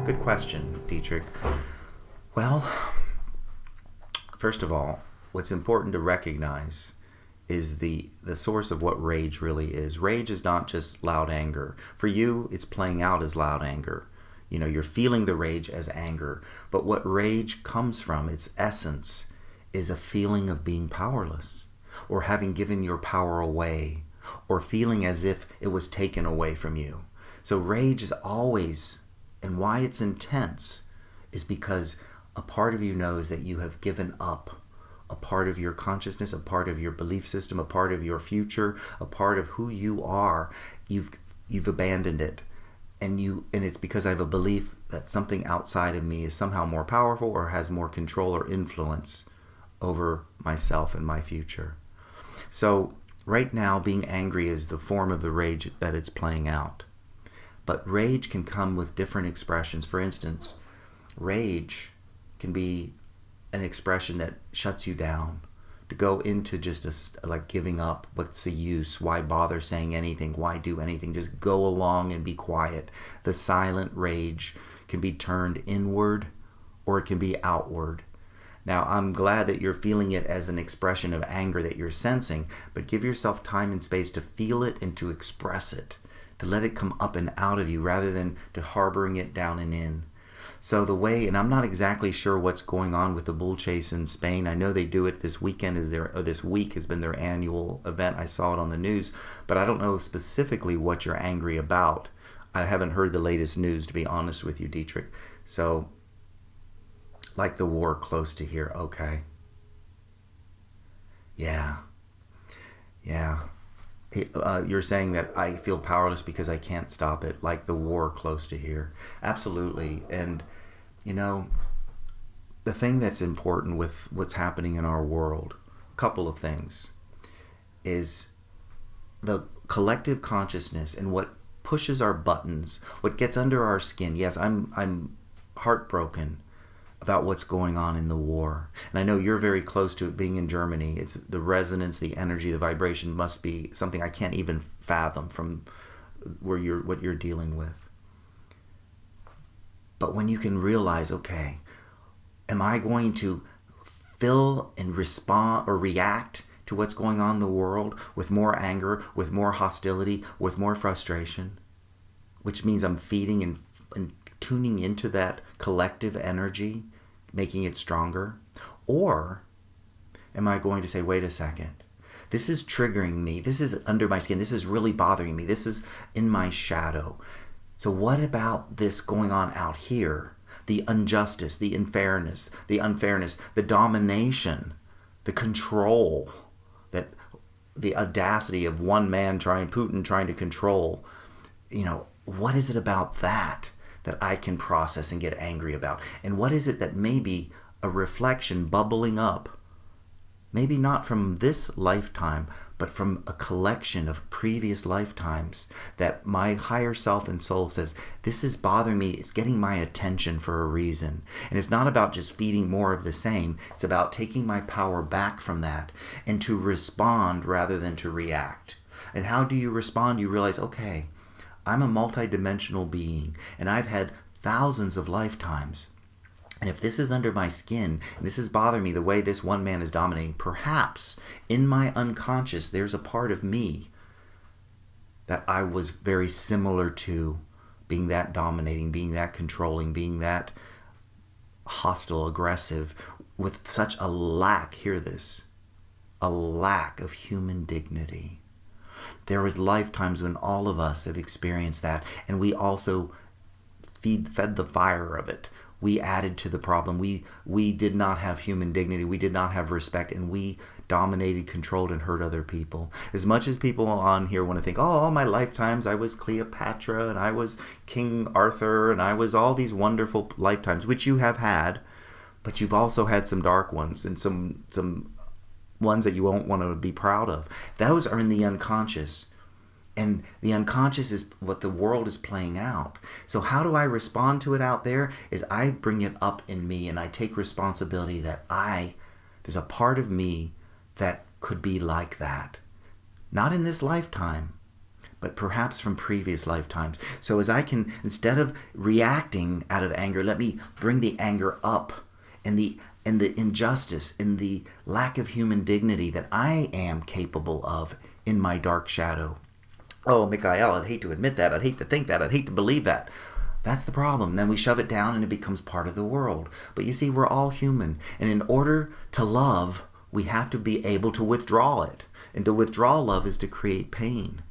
Good question, Dietrich. Well, first of all, what's important to recognize is the source of what rage really is. Rage is not just loud anger. For you, it's playing out as loud anger. You know, you're feeling the rage as anger. But what rage comes from, its essence, is a feeling of being powerless, or having given your power away, or feeling as if it was taken away from you. So rage is always, and why it's intense, is because a part of you knows that you have given up a part of your consciousness, a part of your belief system, a part of your future, a part of who you are. You've abandoned it. And it's because I have a belief that something outside of me is somehow more powerful or has more control or influence over myself and my future. So right now, being angry is the form of the rage that it's playing out. But rage can come with different expressions. For instance, rage can be an expression that shuts you down, to go into just like giving up. What's the use? Why bother saying anything? Why do anything? Just go along and be quiet. The silent rage can be turned inward or it can be outward. Now, I'm glad that you're feeling it as an expression of anger that you're sensing, but give yourself time and space to feel it and to express it, to let it come up and out of you rather than to harboring it down and in. So the way, and I'm not exactly sure what's going on with the bull chase in Spain. I know they do it this weekend, this week has been their annual event. I saw it on the news, but I don't know specifically what you're angry about. I haven't heard the latest news, to be honest with you, Dietrich. So, like the war close to here, okay. Yeah. You're saying that I feel powerless because I can't stop it, like the war close to here. Absolutely. And, you know, the thing that's important with what's happening in our world, a couple of things, is the collective consciousness and what pushes our buttons, what gets under our skin. Yes, I'm heartbroken about what's going on in the war. And I know you're very close to it being in Germany. It's the resonance, the energy, the vibration must be something I can't even fathom from what you're dealing with. But when you can realize, okay, am I going to feel and respond or react to what's going on in the world with more anger, with more hostility, with more frustration, which means I'm feeding and tuning into that collective energy, making it stronger? Or am I going to say, wait a second, this is triggering me, this is under my skin, this is really bothering me, this is in my shadow. So what about this going on out here? The injustice, the unfairness, the domination, the control, that the audacity of one man Putin trying to control. You know, what is it about that I can process and get angry about? And what is it that may be a reflection bubbling up, maybe not from this lifetime, but from a collection of previous lifetimes, that my higher self and soul says, this is bothering me, it's getting my attention for a reason. And it's not about just feeding more of the same, it's about taking my power back from that and to respond rather than to react. And how do you respond? You realize, okay, I'm a multidimensional being, and I've had thousands of lifetimes. And if this is under my skin, and this is bothering me the way this one man is dominating, perhaps in my unconscious there's a part of me that I was very similar to, being that dominating, being that controlling, being that hostile, aggressive, with such a lack, hear this, a lack of human dignity. There was lifetimes when all of us have experienced that, and we also fed the fire of it. We added to the problem. We did not have human dignity. We did not have respect, and we dominated, controlled, and hurt other people. As much as people on here want to think, oh, all my lifetimes I was Cleopatra, and I was King Arthur, and I was all these wonderful lifetimes, which you have had, but you've also had some dark ones and some ones that you won't want to be proud of. Those are in the unconscious. And the unconscious is what the world is playing out. So how do I respond to it out there? Is I bring it up in me and I take responsibility that there's a part of me that could be like that. Not in this lifetime, but perhaps from previous lifetimes. So as I can, instead of reacting out of anger, let me bring the anger up and the injustice, in the lack of human dignity that I am capable of in my dark shadow. Oh, Michaiel, I'd hate to admit that. I'd hate to think that. I'd hate to believe that. That's the problem. Then we shove it down and it becomes part of the world. But you see, we're all human. And in order to love, we have to be able to withdraw it. And to withdraw love is to create pain.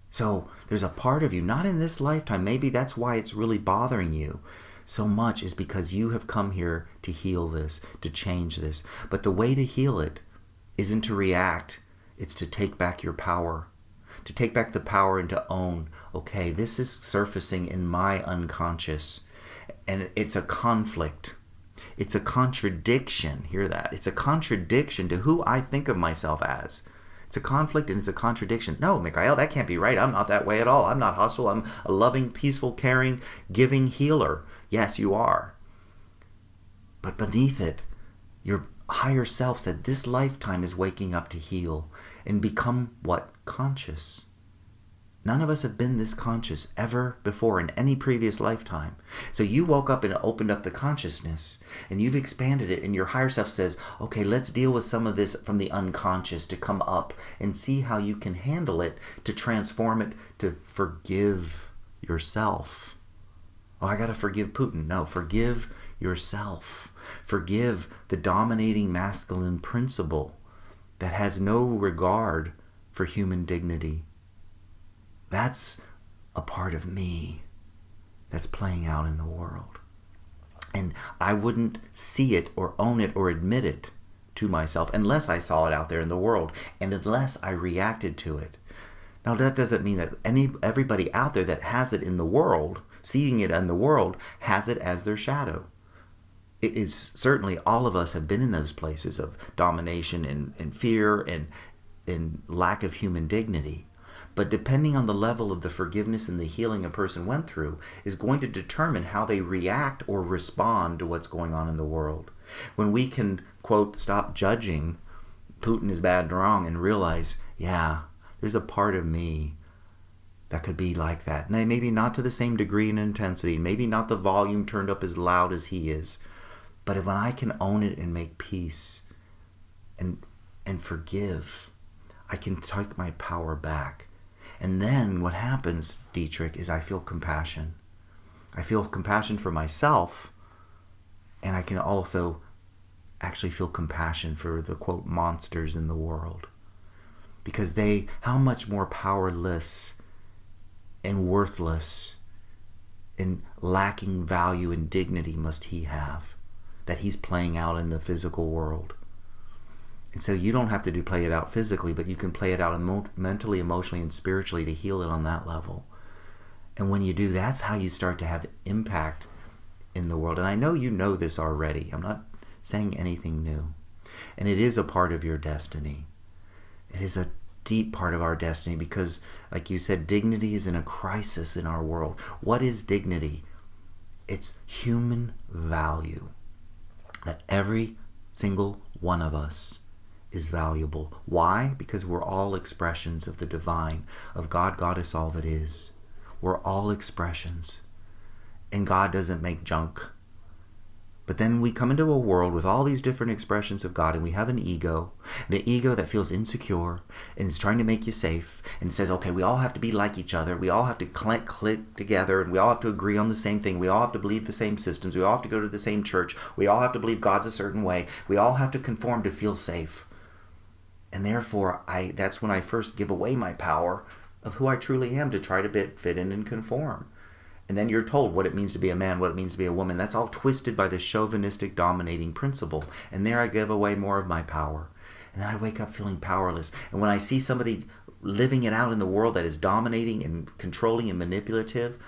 So there's a part of you, not in this lifetime, maybe that's why it's really bothering you so much, is because you have come here to heal this, to change this. But the way to heal it isn't to react, it's to take back your power. To take back the power and to own, okay, this is surfacing in my unconscious, and it's a conflict. It's a contradiction, hear that? It's a contradiction to who I think of myself as. It's a conflict and it's a contradiction. No, Michaiel, that can't be right. I'm not that way at all. I'm not hostile. I'm a loving, peaceful, caring, giving healer. Yes, you are. But beneath it, your higher self said this lifetime is waking up to heal and become what? Conscious. None of us have been this conscious ever before in any previous lifetime. So you woke up and opened up the consciousness and you've expanded it, and your higher self says, okay, let's deal with some of this from the unconscious to come up and see how you can handle it, to transform it, to forgive yourself. Oh, I got to forgive Putin. No, forgive yourself. Forgive the dominating masculine principle that has no regard for human dignity. That's a part of me that's playing out in the world. And I wouldn't see it or own it or admit it to myself unless I saw it out there in the world and unless I reacted to it. Now, that doesn't mean that everybody out there that has it in the world, seeing it in the world, has it as their shadow. It is certainly, all of us have been in those places of domination and fear and lack of human dignity. But depending on the level of the forgiveness and the healing a person went through is going to determine how they react or respond to what's going on in the world. When we can, quote, stop judging Putin is bad and wrong and realize, yeah, there's a part of me that could be like that. Maybe not to the same degree and intensity, maybe not the volume turned up as loud as he is. But when I can own it and make peace and forgive, I can take my power back. And then what happens, Dietrich, is I feel compassion. I feel compassion for myself, and I can also actually feel compassion for the, quote, monsters in the world. Because how much more powerless and worthless and lacking value and dignity must he have that he's playing out in the physical world? And so you don't have to play it out physically, but you can play it out mentally, emotionally, and spiritually to heal it on that level. And when you do, that's how you start to have impact in the world. And I know you know this already. I'm not saying anything new. And it is a part of your destiny. It is a deep part of our destiny because, like you said, dignity is in a crisis in our world. What is dignity? It's human value. That every single one of us is valuable. Why? Because we're all expressions of the divine, of God, Goddess, all that is. We're all expressions. And God doesn't make junk. But then we come into a world with all these different expressions of God, and we have an ego that feels insecure and is trying to make you safe, and it says, okay, we all have to be like each other, we all have to click together, and we all have to agree on the same thing, we all have to believe the same systems, we all have to go to the same church, we all have to believe God's a certain way, we all have to conform to feel safe. And therefore, that's when I first give away my power of who I truly am to try to fit in and conform. And then you're told what it means to be a man, what it means to be a woman. That's all twisted by the chauvinistic dominating principle. And there I give away more of my power. And then I wake up feeling powerless. And when I see somebody living it out in the world that is dominating and controlling and manipulative,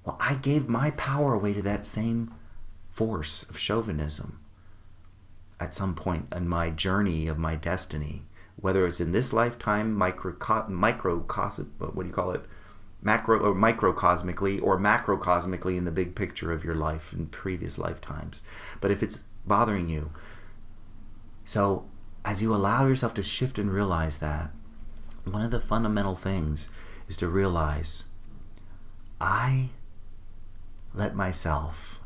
well, I gave my power away to that same force of chauvinism at some point in my journey of my destiny. Whether it's in this lifetime, microcosmically or macrocosmically in the big picture of your life in previous lifetimes. But if it's bothering you, so as you allow yourself to shift and realize that, one of the fundamental things is to realize I let myself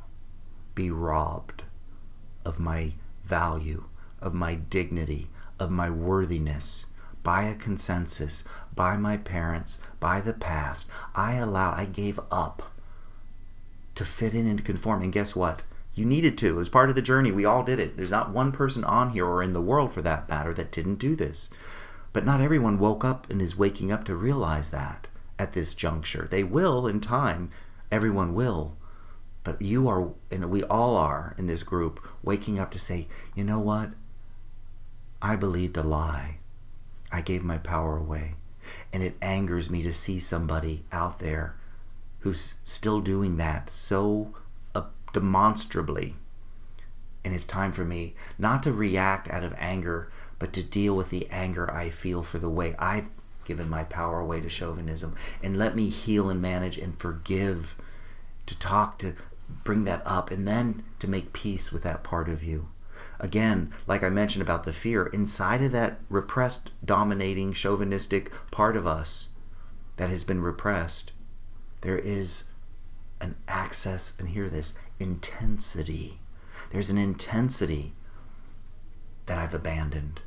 be robbed of my value, of my dignity, of my worthiness by a consensus, by my parents, by the past. I gave up to fit in and to conform. And guess what? You needed to. It was part of the journey. We all did it. There's not one person on here or in the world for that matter that didn't do this. But not everyone woke up and is waking up to realize that at this juncture. They will in time. Everyone will. But you are, and we all are in this group, waking up to say, you know what? I believed a lie. I gave my power away. And it angers me to see somebody out there who's still doing that so demonstrably. And it's time for me not to react out of anger, but to deal with the anger I feel for the way I've given my power away to chauvinism. And let me heal and manage and forgive, to bring that up, and then to make peace with that part of you. Again, like I mentioned about the fear, inside of that repressed, dominating, chauvinistic part of us that has been repressed, there is an access, and hear this, intensity. There's an intensity that I've abandoned.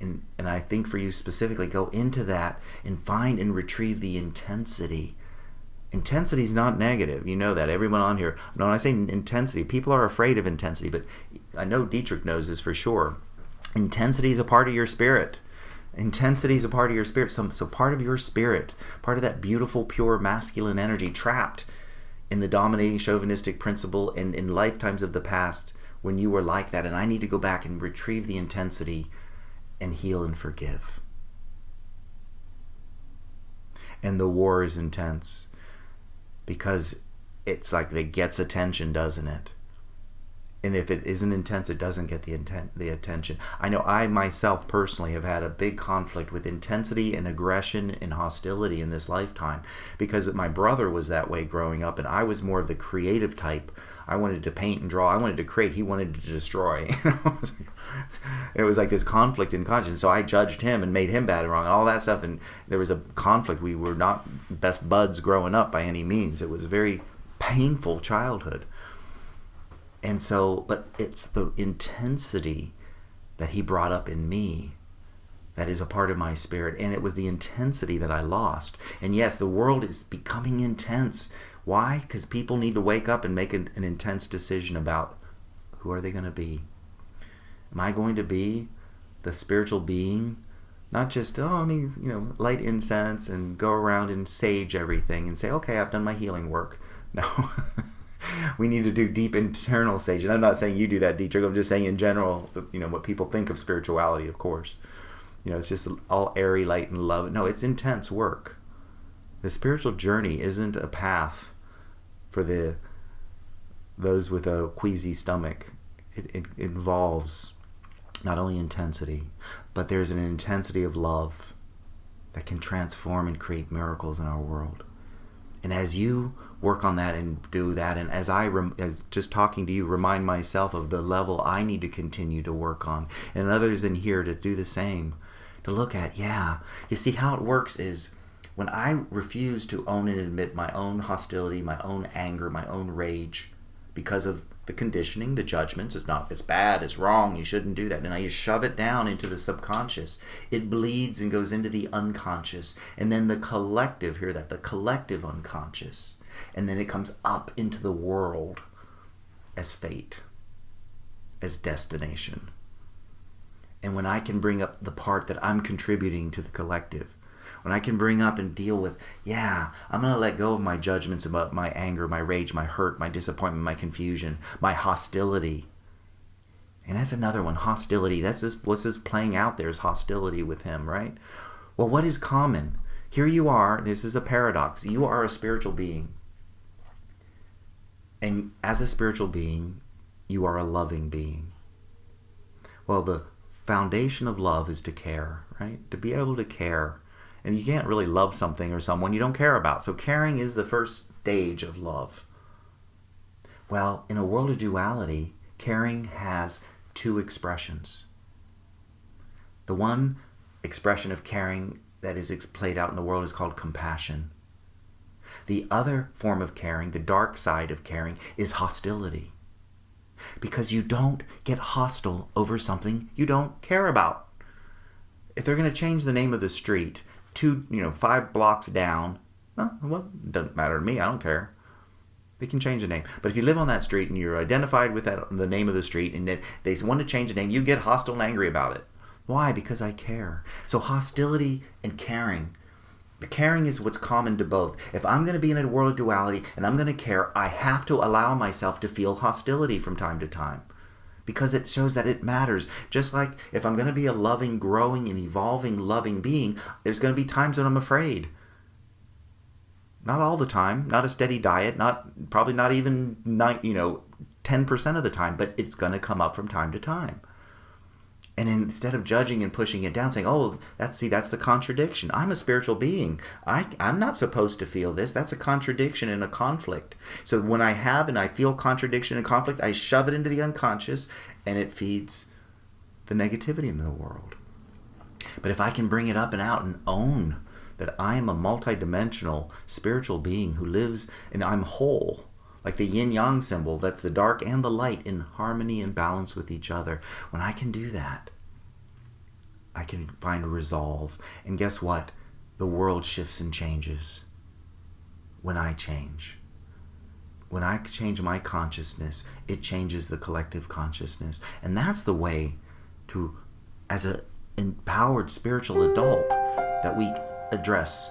And I think for you specifically, go into that and find and retrieve the intensity. Intensity is not negative. You know that. Everyone on here, when I say intensity, people are afraid of intensity, but I know Dietrich knows this for sure. Intensity is a part of your spirit. Intensity is a part of your spirit. So part of your spirit, part of that beautiful, pure, masculine energy trapped in the dominating chauvinistic principle and in lifetimes of the past when you were like that. And I need to go back and retrieve the intensity and heal and forgive. And the war is intense because it's like it gets attention, doesn't it? And if it isn't intense, it doesn't get the attention. I know I myself personally have had a big conflict with intensity and aggression and hostility in this lifetime because my brother was that way growing up, and I was more of the creative type. I wanted to paint and draw. I wanted to create. He wanted to destroy. It was like this conflict in conscience. So I judged him and made him bad and wrong and all that stuff. And there was a conflict. We were not best buds growing up by any means. It was a very painful childhood. And so, but it's the intensity that he brought up in me that is a part of my spirit. And it was the intensity that I lost. And yes, the world is becoming intense. Why? Because people need to wake up and make an intense decision about who are they going to be. Am I going to be the spiritual being? Not just, light incense and go around and sage everything and say, okay, I've done my healing work. No. We need to do deep internal sage. And I'm not saying you do that, Dietrich. I'm just saying in general, what people think of spirituality, of course. It's just all airy, light, and love. No, it's intense work. The spiritual journey isn't a path for those with a queasy stomach. It involves not only intensity, but there's an intensity of love that can transform and create miracles in our world. And as you work on that and do that, and as as just talking to you, remind myself of the level I need to continue to work on, and others in here to do the same, to look at, you see how it works is when I refuse to own and admit my own hostility, my own anger, my own rage, because of the conditioning, the judgments, it's bad, it's wrong, you shouldn't do that. And I just shove it down into the subconscious. It bleeds and goes into the unconscious. And then the collective, hear that, the collective unconscious. And then it comes up into the world as fate, as destination. And when I can bring up the part that I'm contributing to the collective, when I can bring up and deal with, I'm going to let go of my judgments about my anger, my rage, my hurt, my disappointment, my confusion, my hostility. And that's another one, hostility. What's this playing out there is hostility with him, right? Well, what is common? Here you are, this is a paradox. You are a spiritual being. And as a spiritual being, you are a loving being. Well, the foundation of love is to care, right? To be able to care. And you can't really love something or someone you don't care about. So caring is the first stage of love. Well, in a world of duality, caring has two expressions. The one expression of caring that is played out in the world is called compassion. The other form of caring, the dark side of caring, is hostility. Because you don't get hostile over something you don't care about. If they're going to change the name of the street 5 blocks down, well, it doesn't matter to me. I don't care. They can change the name. But if you live on that street and you're identified with the name of the street and that they want to change the name, you get hostile and angry about it. Why? Because I care. So hostility and caring. The caring is what's common to both. If I'm going to be in a world of duality and I'm going to care, I have to allow myself to feel hostility from time to time. Because it shows that it matters. Just like if I'm going to be a loving, growing, and evolving, loving being, there's going to be times when I'm afraid. Not all the time, not a steady diet, probably not even 10% of the time, but it's going to come up from time to time. And instead of judging and pushing it down, saying, oh, that's the contradiction. I'm a spiritual being. I'm not supposed to feel this. That's a contradiction and a conflict. So when I feel contradiction and conflict, I shove it into the unconscious, and it feeds the negativity into the world. But if I can bring it up and out and own that I am a multidimensional spiritual being who lives and I'm whole, like the yin-yang symbol, that's the dark and the light in harmony and balance with each other. When I can do that, I can find resolve. And guess what? The world shifts and changes when I change. When I change my consciousness, it changes the collective consciousness. And that's the way to, as an empowered spiritual adult, that we address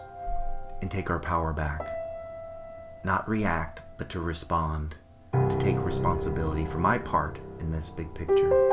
and take our power back. Not react, but to respond, to take responsibility for my part in this big picture.